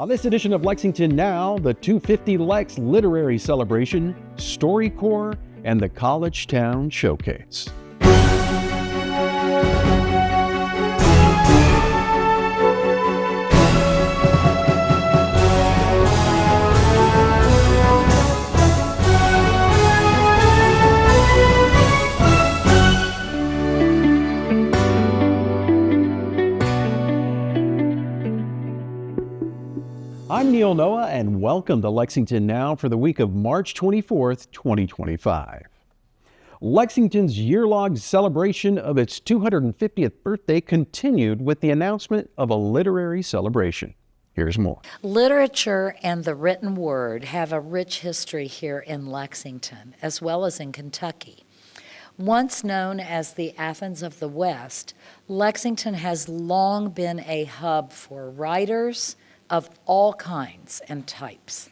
On this edition of Lexington Now, the 250 Lex Literary Celebration, StoryCorps, and the College Town Showcase. I'm Neil Noah, and welcome to Lexington Now for the week of March 24th, 2025. Lexington's year-long celebration of its 250th birthday continued with the announcement of a literary celebration. Here's more. Literature and the written word have a rich history here in Lexington, as well as in Kentucky. Once known as the Athens of the West, Lexington has long been a hub for writers of all kinds and types.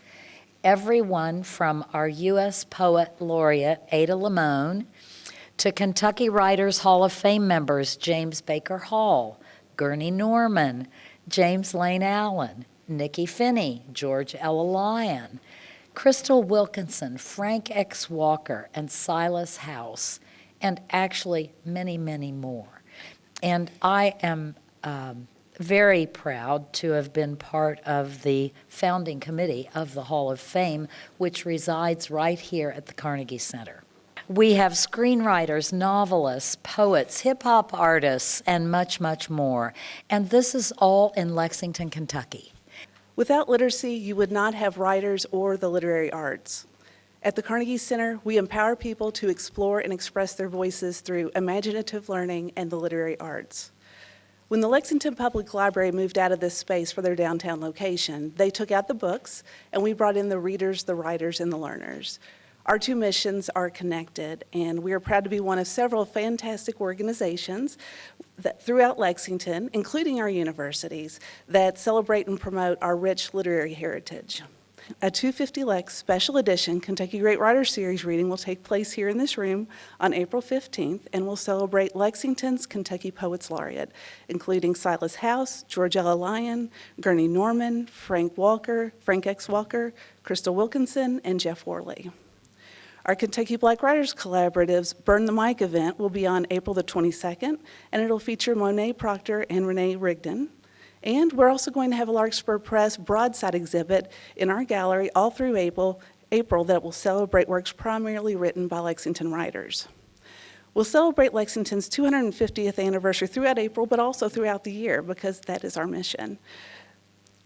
Everyone from our U.S. Poet Laureate Ada Limon to Kentucky Writers Hall of Fame members James Baker Hall, Gurney Norman, James Lane Allen, Nikki Finney, George Ella Lyon, Crystal Wilkinson, Frank X. Walker, and Silas House, and actually many, many more. And I am very proud to have been part of the founding committee of the Hall of Fame, which resides right here at the Carnegie Center. We have screenwriters, novelists, poets, hip-hop artists, and much, much more. And this is all in Lexington, Kentucky. Without literacy, you would not have writers or the literary arts. At the Carnegie Center, we empower people to explore and express their voices through imaginative learning and the literary arts. When the Lexington Public Library moved out of this space for their downtown location, they took out the books, and we brought in the readers, the writers, and the learners. Our two missions are connected, and we are proud to be one of several fantastic organizations that throughout Lexington, including our universities, that celebrate and promote our rich literary heritage. A 250 Lex Special Edition Kentucky Great Writers Series reading will take place here in this room on April 15th and will celebrate Lexington's Kentucky Poets Laureate, including Silas House, George Ella Lyon, Gurney Norman, Frank X. Walker, Crystal Wilkinson, and Jeff Worley. Our Kentucky Black Writers Collaborative's Burn the Mic event will be on April the 22nd, and it'll feature Monet Proctor and Renee Rigdon. And we're also going to have a Larkspur Press broadside exhibit in our gallery all through April that will celebrate works primarily written by Lexington writers. We'll celebrate Lexington's 250th anniversary throughout April, but also throughout the year, because that is our mission.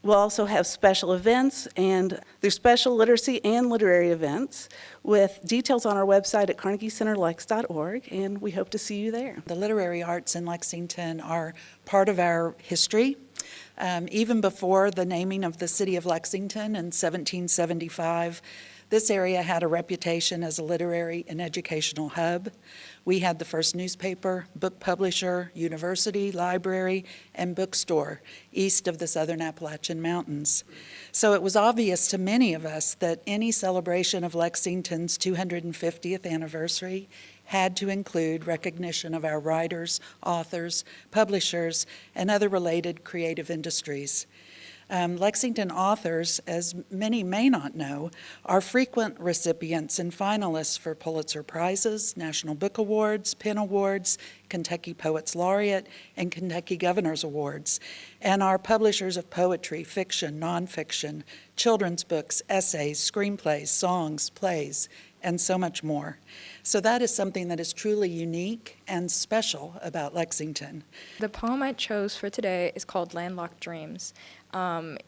We'll also have special events, and there's special literacy and literary events with details on our website at carnegiecenterlex.org, and we hope to see you there. The literary arts in Lexington are part of our history. Even before the naming of the city of Lexington in 1775, this area had a reputation as a literary and educational hub. We had the first newspaper, book publisher, university, library, and bookstore east of the Southern Appalachian Mountains. So it was obvious to many of us that any celebration of Lexington's 250th anniversary had to include recognition of our writers, authors, publishers, and other related creative industries. Lexington authors, as many may not know, are frequent recipients and finalists for Pulitzer Prizes, National Book Awards, PEN Awards, Kentucky Poets Laureate, and Kentucky Governor's Awards, and are publishers of poetry, fiction, nonfiction, children's books, essays, screenplays, songs, plays, and so much more. So that is something that is truly unique and special about Lexington. The poem I chose for today is called Landlocked Dreams.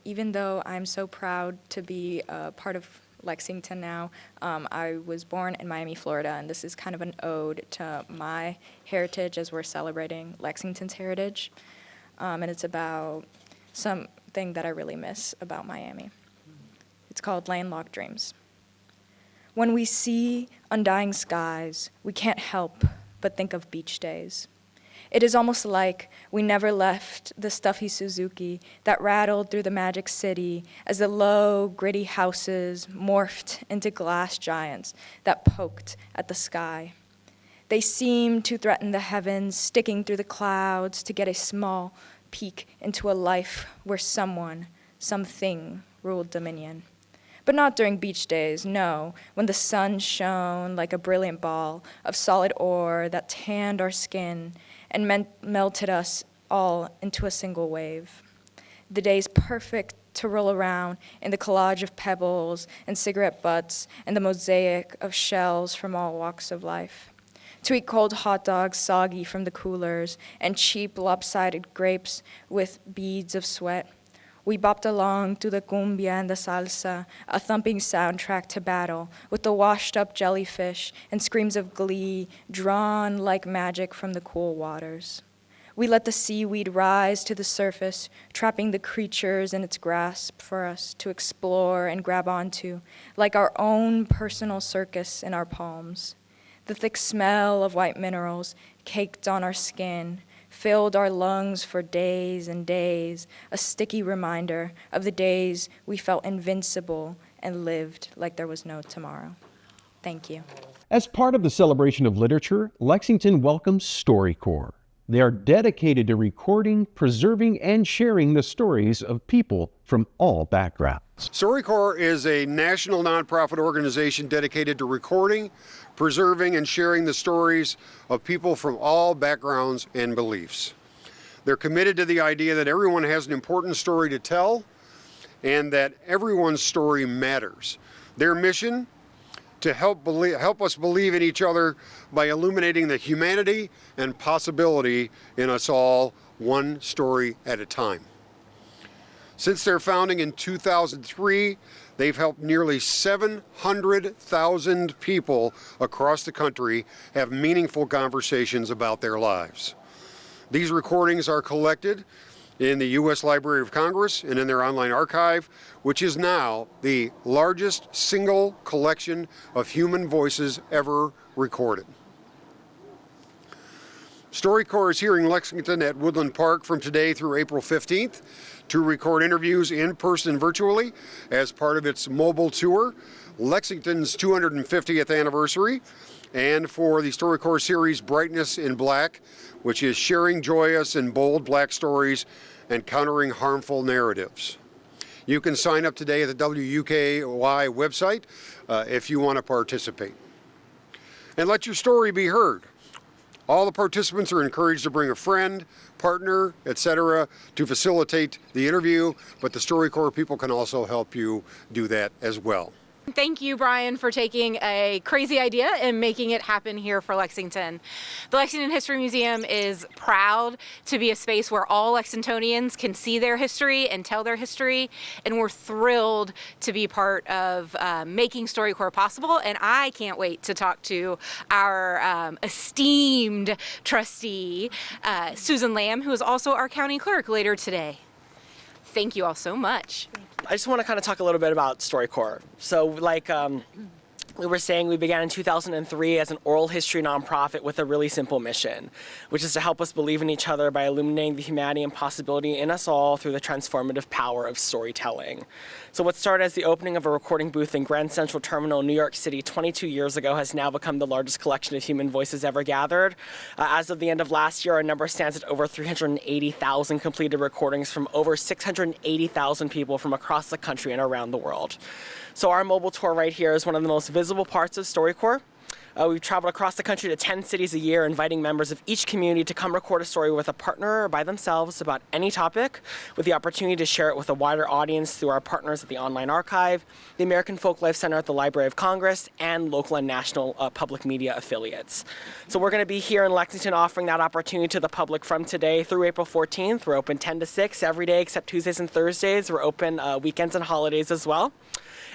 Even though I'm so proud to be a part of Lexington Now, I was born in Miami, Florida, and this is kind of an ode to my heritage as we're celebrating Lexington's heritage. And it's about something that I really miss about Miami. It's called Landlocked Dreams. When we see undying skies, we can't help but think of beach days. It is almost like we never left the stuffy Suzuki that rattled through the magic city as the low, gritty houses morphed into glass giants that poked at the sky. They seemed to threaten the heavens, sticking through the clouds to get a small peek into a life where someone something ruled dominion. But not during beach days, no, when the sun shone like a brilliant ball of solid ore that tanned our skin and melted us all into a single wave. The days perfect to roll around in the collage of pebbles and cigarette butts and the mosaic of shells from all walks of life. To eat cold hot dogs soggy from the coolers and cheap lopsided grapes with beads of sweat. We bopped along to the cumbia and the salsa, a thumping soundtrack to battle, with the washed-up jellyfish and screams of glee drawn like magic from the cool waters. We let the seaweed rise to the surface, trapping the creatures in its grasp for us to explore and grab onto, like our own personal circus in our palms. The thick smell of white minerals caked on our skin, filled our lungs for days and days, a sticky reminder of the days we felt invincible and lived like there was no tomorrow. Thank you. As part of the celebration of literature, Lexington welcomes StoryCorps. They are dedicated to recording, preserving, and sharing the stories of people from all backgrounds. StoryCorps is a national nonprofit organization dedicated to recording, preserving, and sharing the stories of people from all backgrounds and beliefs. They're committed to the idea that everyone has an important story to tell and that everyone's story matters. Their mission: to help us believe in each other by illuminating the humanity and possibility in us all, one story at a time. Since their founding in 2003, they've helped nearly 700,000 people across the country have meaningful conversations about their lives. These recordings are collected in the U.S. Library of Congress and in their online archive, which is now the largest single collection of human voices ever recorded. StoryCorps is here in Lexington at Woodland Park from today through April 15th to record interviews in person and virtually as part of its mobile tour, Lexington's 250th anniversary, and for the StoryCorps series Brightness in Black, which is sharing joyous and bold Black stories and countering harmful narratives. You can sign up today at the WUKY website if you want to participate. And let your story be heard. All the participants are encouraged to bring a friend, partner, etc. to facilitate the interview, but the StoryCorps people can also help you do that as well. Thank you, Brian, for taking a crazy idea and making it happen here for Lexington. The Lexington History Museum is proud to be a space where all Lexingtonians can see their history and tell their history, and we're thrilled to be part of making StoryCorps possible, and I can't wait to talk to our esteemed trustee, Susan Lamb, who is also our county clerk, later today. Thank you all so much. I just want to kind of talk a little bit about StoryCorps. So like we were saying, we began in 2003 as an oral history nonprofit with a really simple mission, which is to help us believe in each other by illuminating the humanity and possibility in us all through the transformative power of storytelling. So what started as the opening of a recording booth in Grand Central Terminal, New York City 22 years ago has now become the largest collection of human voices ever gathered. As of the end of last year, our number stands at over 380,000 completed recordings from over 680,000 people from across the country and around the world. So our mobile tour right here is one of the most visible parts of StoryCorps. We've traveled across the country to 10 cities a year, inviting members of each community to come record a story with a partner or by themselves about any topic, with the opportunity to share it with a wider audience through our partners at the Online Archive, the American Folklife Center at the Library of Congress, and local and national public media affiliates. So we're going to be here in Lexington offering that opportunity to the public from today through April 14th. We're open 10 to 6 every day except Tuesdays and Thursdays. We're open weekends and holidays as well.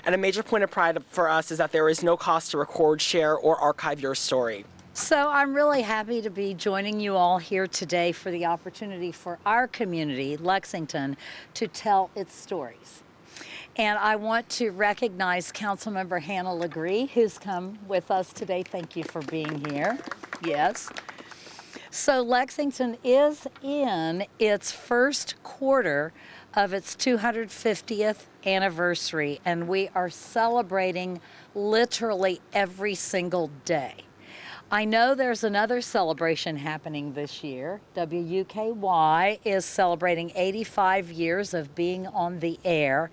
And a major point of pride for us is that there is no cost to record, share, or archive your story. So I'm really happy to be joining you all here today for the opportunity for our community, Lexington, to tell its stories. And I want to recognize Councilmember Hannah Legree, who's come with us today. Thank you for being here. Yes. So Lexington is in its first quarter of its 250th anniversary, and we are celebrating literally every single day. I know there's another celebration happening this year. WUKY is celebrating 85 years of being on the air.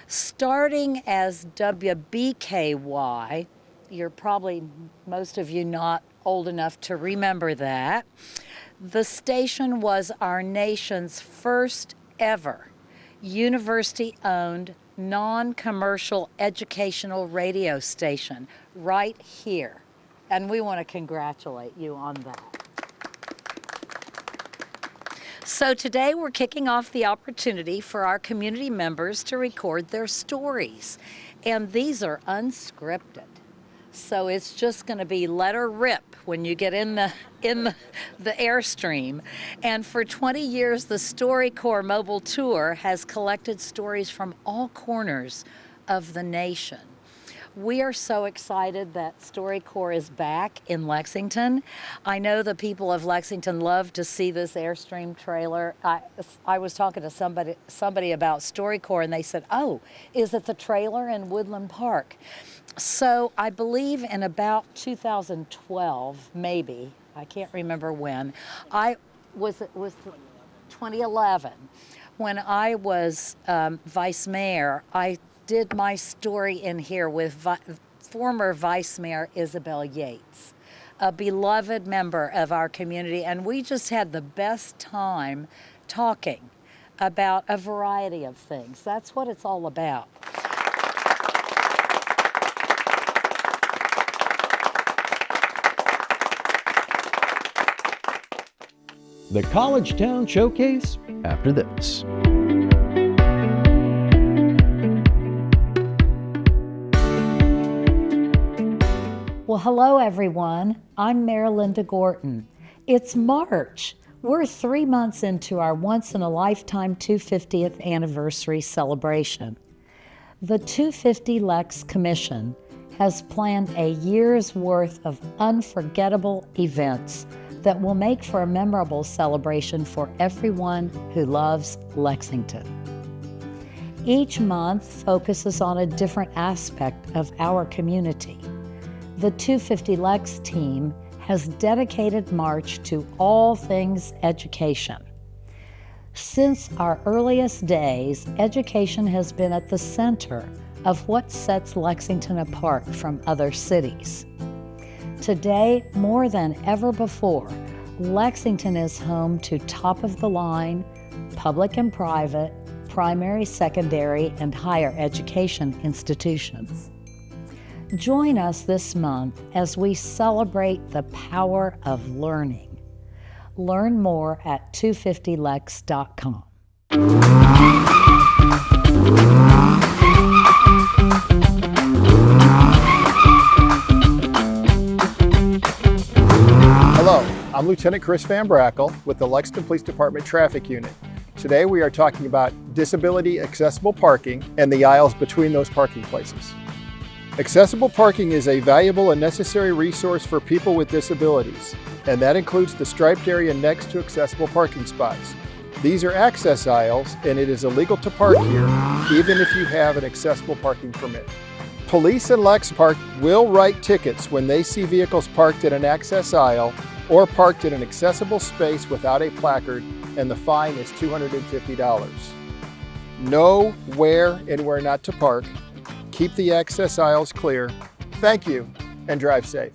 Starting as WBKY, you're probably, most of you, not old enough to remember that. The station was our nation's first ever university-owned, non-commercial educational radio station right here. And we want to congratulate you on that. So today we're kicking off the opportunity for our community members to record their stories. And these are unscripted. So it's just going to be let her rip when you get in the airstream. And for 20 years, the StoryCorps mobile tour has collected stories from all corners of the nation. We are so excited that StoryCorps is back in Lexington. I know the people of Lexington love to see this Airstream trailer. I was talking to somebody about StoryCorps, and they said, "Oh, is it the trailer in Woodland Park?" So I believe in about 2012, maybe, I can't remember when, it was 2011, when I was vice mayor. I did my story in here with former Vice Mayor Isabel Yates, a beloved member of our community, and we just had the best time talking about a variety of things. That's what it's all about. The College Town Showcase after this. Well, hello everyone. I'm Mayor Linda Gorton. It's March. We're 3 months into our once-in-a-lifetime 250th anniversary celebration. The 250 Lex Commission has planned a year's worth of unforgettable events that will make for a memorable celebration for everyone who loves Lexington. Each month focuses on a different aspect of our community. The 250 Lex team has dedicated March to all things education. Since our earliest days, education has been at the center of what sets Lexington apart from other cities. Today, more than ever before, Lexington is home to top-of-the-line, public and private, primary, secondary, and higher education institutions. Join us this month as we celebrate the power of learning. Learn more at 250lex.com. Hello, I'm Lieutenant Chris Van Brackle with the Lexington Police Department Traffic Unit. Today we are talking about disability accessible parking and the aisles between those parking places. Accessible parking is a valuable and necessary resource for people with disabilities, and that includes the striped area next to accessible parking spots. These are access aisles, and it is illegal to park here, even if you have an accessible parking permit. Police and Lex Park will write tickets when they see vehicles parked in an access aisle or parked in an accessible space without a placard, and the fine is $250. Know where and where not to park. Keep the access aisles clear. Thank you, and drive safe.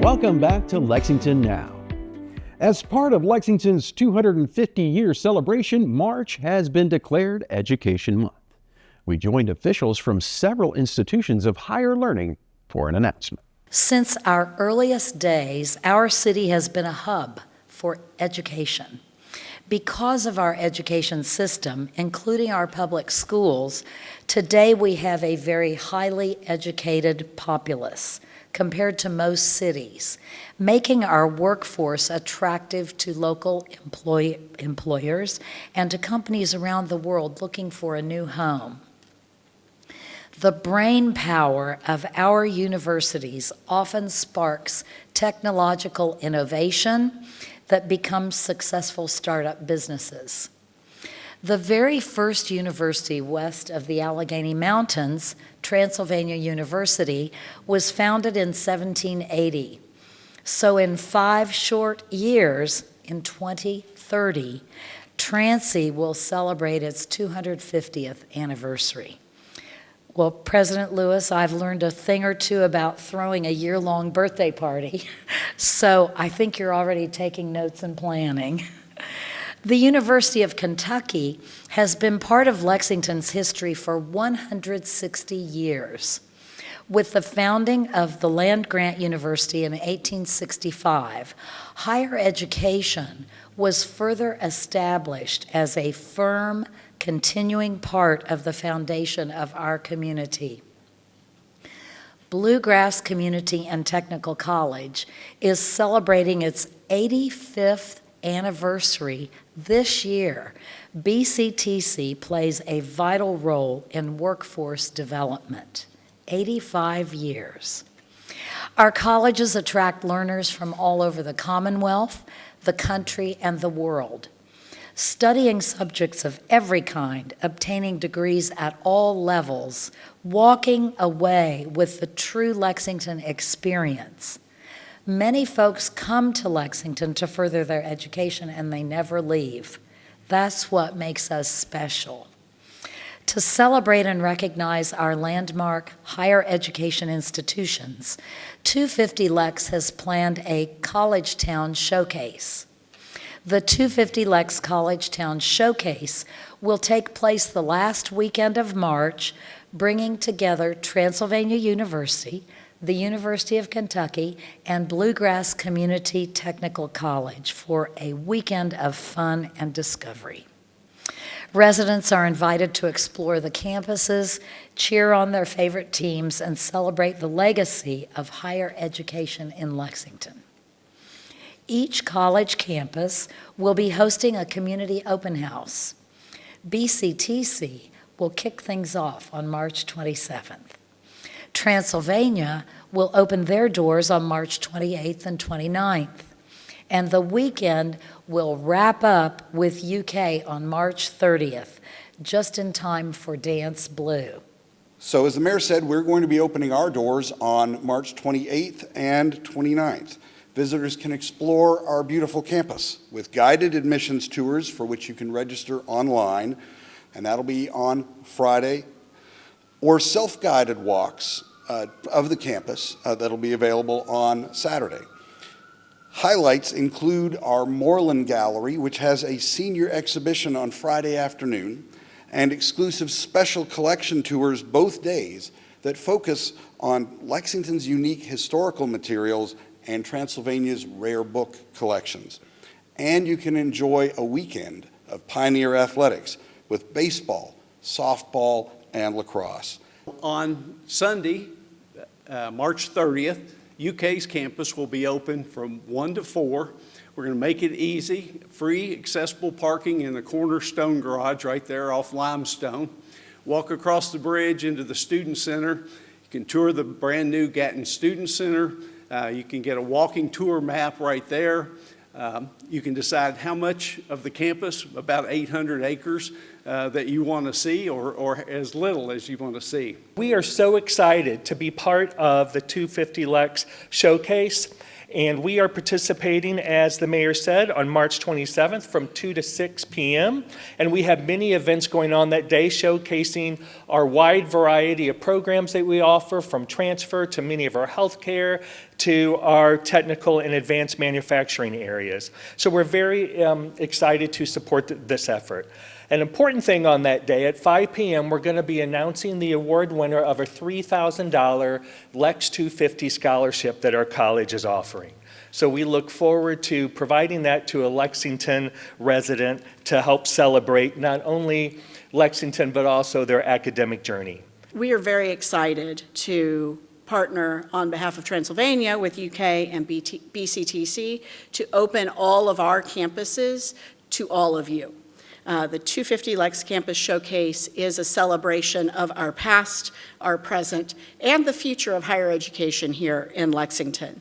Welcome back to Lexington Now. As part of Lexington's 250-year celebration, March has been declared Education Month. We joined officials from several institutions of higher learning for an announcement. Since our earliest days, our city has been a hub for education. Because of our education system, including our public schools, today we have a very highly educated populace compared to most cities, making our workforce attractive to local employers and to companies around the world looking for a new home. The brain power of our universities often sparks technological innovation that becomes successful startup businesses. The very first university west of the Allegheny Mountains, Transylvania University, was founded in 1780. So in 5 short years, in 2030, Transy will celebrate its 250th anniversary. Well, President Lewis, I've learned a thing or two about throwing a year-long birthday party, so I think you're already taking notes and planning. The University of Kentucky has been part of Lexington's history for 160 years. With the founding of the land-grant university in 1865, higher education was further established as a firm, continuing part of the foundation of our community. Bluegrass Community and Technical College is celebrating its 85th anniversary this year. BCTC plays a vital role in workforce development. 85 years. Our colleges attract learners from all over the Commonwealth, the country, and the world. Studying subjects of every kind, obtaining degrees at all levels, walking away with the true Lexington experience. Many folks come to Lexington to further their education and they never leave. That's what makes us special. To celebrate and recognize our landmark higher education institutions, 250 Lex has planned a College Town Showcase. The 250 Lex College Town Showcase will take place the last weekend of March, bringing together Transylvania University, the University of Kentucky, and Bluegrass Community Technical College for a weekend of fun and discovery. Residents are invited to explore the campuses, cheer on their favorite teams, and celebrate the legacy of higher education in Lexington. Each college campus will be hosting a community open house. BCTC will kick things off on March 27th. Transylvania will open their doors on March 28th and 29th. And the weekend will wrap up with UK on March 30th, just in time for Dance Blue. So as the mayor said, we're going to be opening our doors on March 28th and 29th. Visitors can explore our beautiful campus with guided admissions tours for which you can register online, and that'll be on Friday, or self-guided walks of the campus that'll be available on Saturday. Highlights include our Moreland Gallery, which has a senior exhibition on Friday afternoon, and exclusive special collection tours both days that focus on Lexington's unique historical materials and Transylvania's rare book collections. And you can enjoy a weekend of pioneer athletics with baseball, softball, and lacrosse. On Sunday, March 30th, UK's campus will be open from 1 to 4. We're going to make it easy, free, accessible parking in the Cornerstone Garage right there off Limestone. Walk across the bridge into the Student Center. You can tour the brand new Gatton Student Center. You can get a walking tour map right there. You can decide how much of the campus, about 800 acres, that you want to see, or as little as you want to see. We are so excited to be part of the 250 Lex Showcase, and we are participating, as the mayor said, on March 27th from 2 to 6 p.m. And we have many events going on that day showcasing our wide variety of programs that we offer, from transfer to many of our healthcare to our technical and advanced manufacturing areas. So we're very excited to support this effort. An important thing on that day, at 5 p.m., we're going to be announcing the award winner of a $3,000 Lex 250 scholarship that our college is offering. So we look forward to providing that to a Lexington resident to help celebrate not only Lexington, but also their academic journey. We are very excited to partner on behalf of Transylvania with UK and BCTC to open all of our campuses to all of you. The 250 Lex Campus Showcase is a celebration of our past, our present, and the future of higher education here in Lexington.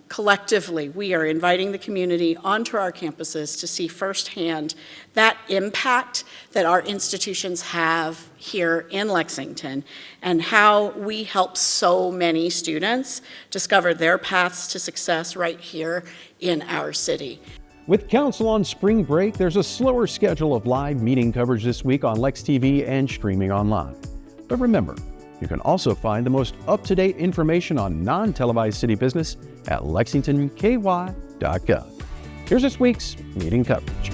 Collectively, we are inviting the community onto our campuses to see firsthand that impact that our institutions have here in Lexington and how we help so many students discover their paths to success right here in our city. With Council on spring break, there's a slower schedule of live meeting coverage this week on Lex TV and streaming online. But remember, you can also find the most up-to-date information on non-televised city business at lexingtonky.gov. Here's this week's meeting coverage.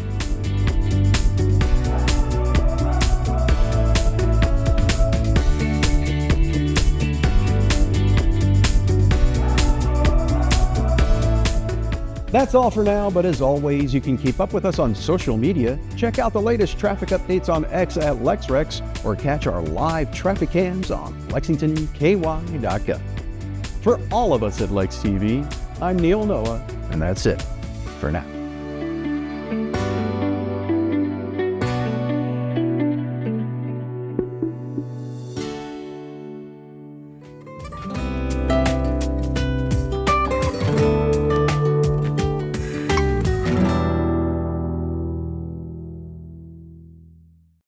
That's all for now, but as always, you can keep up with us on social media. Check out the latest traffic updates on X at LexRex or catch our live traffic cams on lexingtonky.gov. For all of us at Lex TV, I'm Neil Noah, and that's it for now.